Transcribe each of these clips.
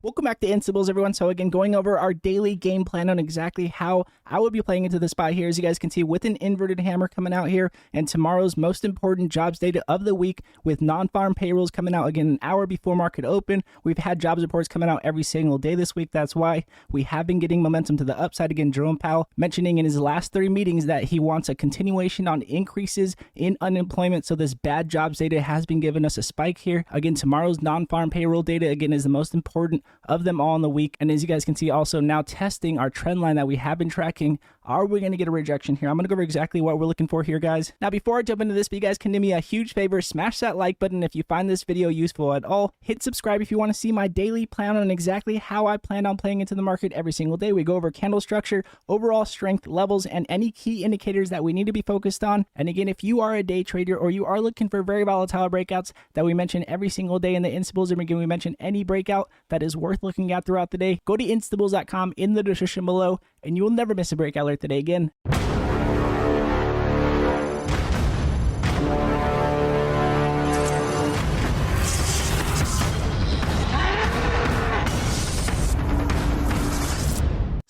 Welcome back to 𝐒𝐭𝐨𝐜, everyone. So again, going over our daily game plan on exactly how I would be playing into the SPY here, as you guys can see, with an inverted hammer coming out here, and tomorrow's most important jobs data of the week with non-farm payrolls coming out again an hour before market open. We've had jobs reports coming out every single day this week. That's why we have been getting momentum to the upside. Again, Jerome Powell mentioning in his last 3 meetings that he wants a continuation on increases in unemployment. So this bad jobs data has been giving us a spike here. Again, tomorrow's non-farm payroll data, again, is the most important of them all in the week. And as you guys can see, also now testing our trend line that we have been tracking. Are we going to get a rejection here? I'm going to go over exactly what we're looking for here, guys. Now, before I jump into this, you guys can do me a huge favor. Smash that like button if you find this video useful at all. Hit subscribe if you want to see my daily plan on exactly how I plan on playing into the market every single day. We go over candle structure, overall strength levels, and any key indicators that we need to be focused on. And again, if you are a day trader or you are looking for very volatile breakouts that we mention every single day in the Instables, and again, we mention any breakout that is worth looking at throughout the day, go to instables.com in the description below, and you will never miss a breakout alert today again.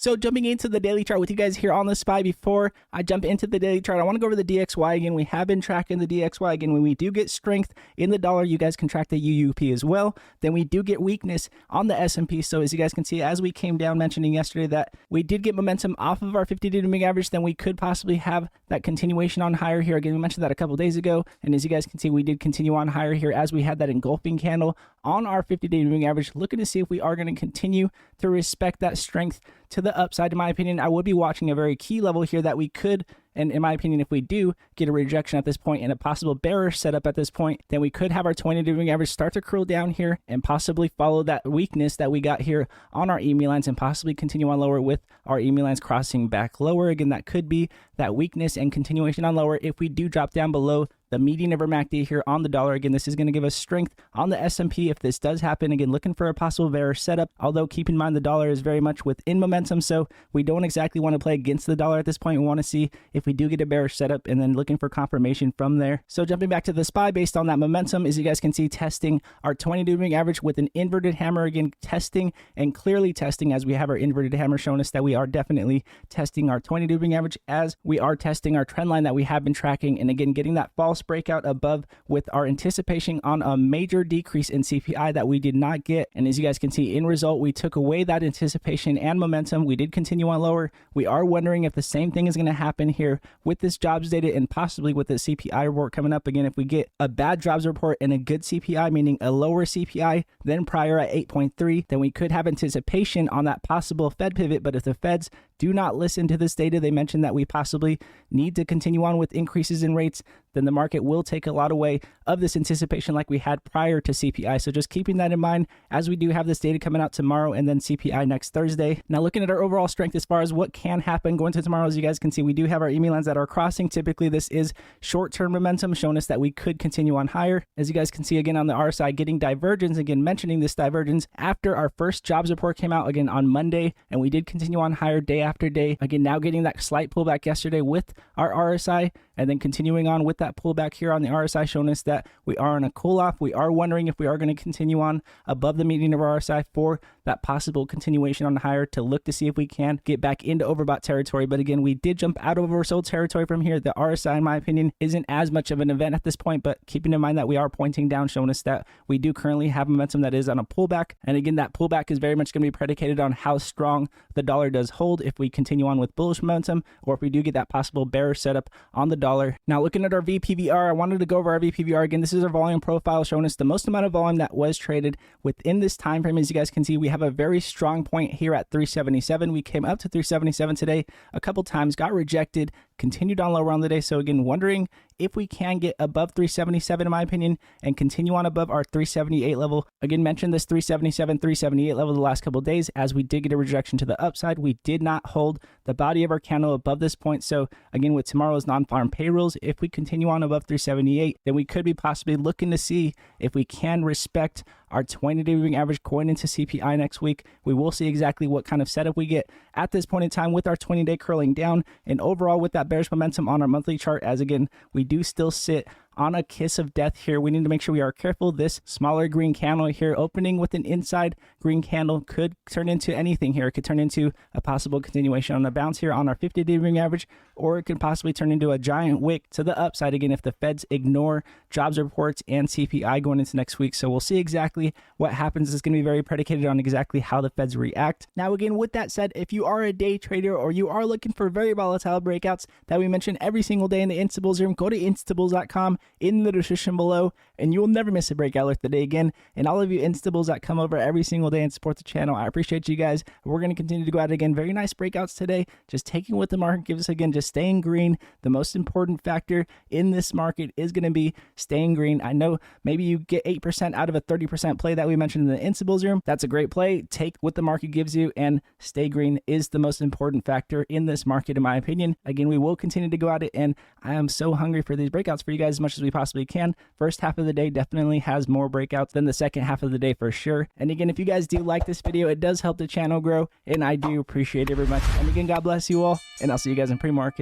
So jumping into the daily chart with you guys here on the SPY, before I jump into the daily chart, I want to go over the DXY again. We have been tracking the DXY again. When we do get strength in the dollar, you guys can track the UUP as well. Then we do get weakness on the S&P. So as you guys can see, as we came down mentioning yesterday that we did get momentum off of our 50-day moving average, then we could possibly have that continuation on higher here. Again, we mentioned that a couple days ago. And as you guys can see, we did continue on higher here as we had that engulfing candle on our 50-day moving average, looking to see if we are going to continue to respect that strength to the upside. In my opinion, I would be watching a very key level here that we could, and in my opinion, if we do get a rejection at this point and a possible bearish setup at this point, then we could have our 20-day moving average start to curl down here and possibly follow that weakness that we got here on our EMA lines and possibly continue on lower with our EMA lines crossing back lower. Again, that could be that weakness and continuation on lower if we do drop down below the median of our MACD here on the dollar. Again, this is going to give us strength on the S&P if this does happen. Again, looking for a possible bearish setup, although keep in mind the dollar is very much within momentum, so we don't exactly want to play against the dollar at this point. We want to see if we do get a bearish setup and then looking for confirmation from there. So jumping back to the SPY based on that momentum, as you guys can see, testing our 20-day moving average with an inverted hammer. Again, testing and clearly testing as we have our inverted hammer showing us that we are definitely testing our 20-day moving average as we are testing our trend line that we have been tracking. And again, getting that false breakout above with our anticipation on a major decrease in CPI that we did not get. And as you guys can see, in result, we took away that anticipation and momentum. We did continue on lower. We are wondering if the same thing is going to happen here with this jobs data and possibly with the CPI report coming up. Again, if we get a bad jobs report and a good CPI, meaning a lower CPI than prior at 8.3, then we could have anticipation on that possible Fed pivot. But if the Feds do not listen to this data, they mentioned that we possibly need to continue on with increases in rates, then the market will take a lot away of this anticipation like we had prior to CPI. So just keeping that in mind as we do have this data coming out tomorrow and then CPI next Thursday. Now looking at our overall strength as far as what can happen going to tomorrow, as you guys can see, we do have our EMA lines that are crossing. Typically this is short-term momentum showing us that we could continue on higher. As you guys can see again on the RSI, getting divergence, again mentioning this divergence after our first jobs report came out again on Monday, and we did continue on higher day after day. Again, now getting that slight pullback yesterday with our RSI and then continuing on with that pullback here on the RSI showing us that we are on a cool off. We are wondering if we are going to continue on above the median of RSI for that possible continuation on higher to look to see if we can get back into overbought territory. But again, we did jump out of oversold territory from here. The RSI, in my opinion, isn't as much of an event at this point, but keeping in mind that we are pointing down, showing us that we do currently have momentum that is on a pullback. And again, that pullback is very much going to be predicated on how strong the dollar does hold if we continue on with bullish momentum or if we do get that possible bearish setup on the dollar. Now looking at our VPVR, I wanted to go over our VPVR again. This is our volume profile showing us the most amount of volume that was traded within this time frame. As you guys can see, we have a very strong point here at 377. We came up to 377 today a couple times, got rejected, continued on lower on the day. So again, wondering if we can get above 377 in my opinion and continue on above our 378 level. Again, mentioned this 377, 378 level the last couple of days as we did get a rejection to the upside. We did not hold the body of our candle above this point. So again, with tomorrow's non-farm payrolls, if we continue on above 378, then we could be possibly looking to see if we can respect our 20-day moving average going into CPI next week. We will see exactly what kind of setup we get at this point in time with our 20-day curling down and overall with that bearish momentum on our monthly chart, as again, we do still sit on a kiss of death here. We need to make sure we are careful. This smaller green candle here opening with an inside green candle could turn into anything here. It could turn into a possible continuation on the bounce here on our 50-day moving average, or it could possibly turn into a giant wick to the upside again if the Feds ignore jobs reports and CPI going into next week. So we'll see exactly what happens. It's going to be very predicated on exactly how the Feds react. Now, again, with that said, if you are a day trader or you are looking for very volatile breakouts that we mention every single day in the Instables room, go to instables.com in the description below, and you will never miss a breakout alert today again. And all of you Instables that come over every single day and support the channel, I appreciate you guys. We're going to continue to go at it again. Very nice breakouts today. Just taking what the market gives us again, just staying green. The most important factor in this market is going to be staying green. I know maybe you get 8% out of a 30% play that we mentioned in the Instables room. That's a great play. Take what the market gives you, and stay green is the most important factor in this market, in my opinion. Again, we will continue to go at it, and I am so hungry for these breakouts for you guys as much as we possibly can. First half of the day definitely has more breakouts than the second half of the day for sure. And again, if you guys do like this video, it does help the channel grow, and I do appreciate it very much. And again, God bless you all, and I'll see you guys in pre-market.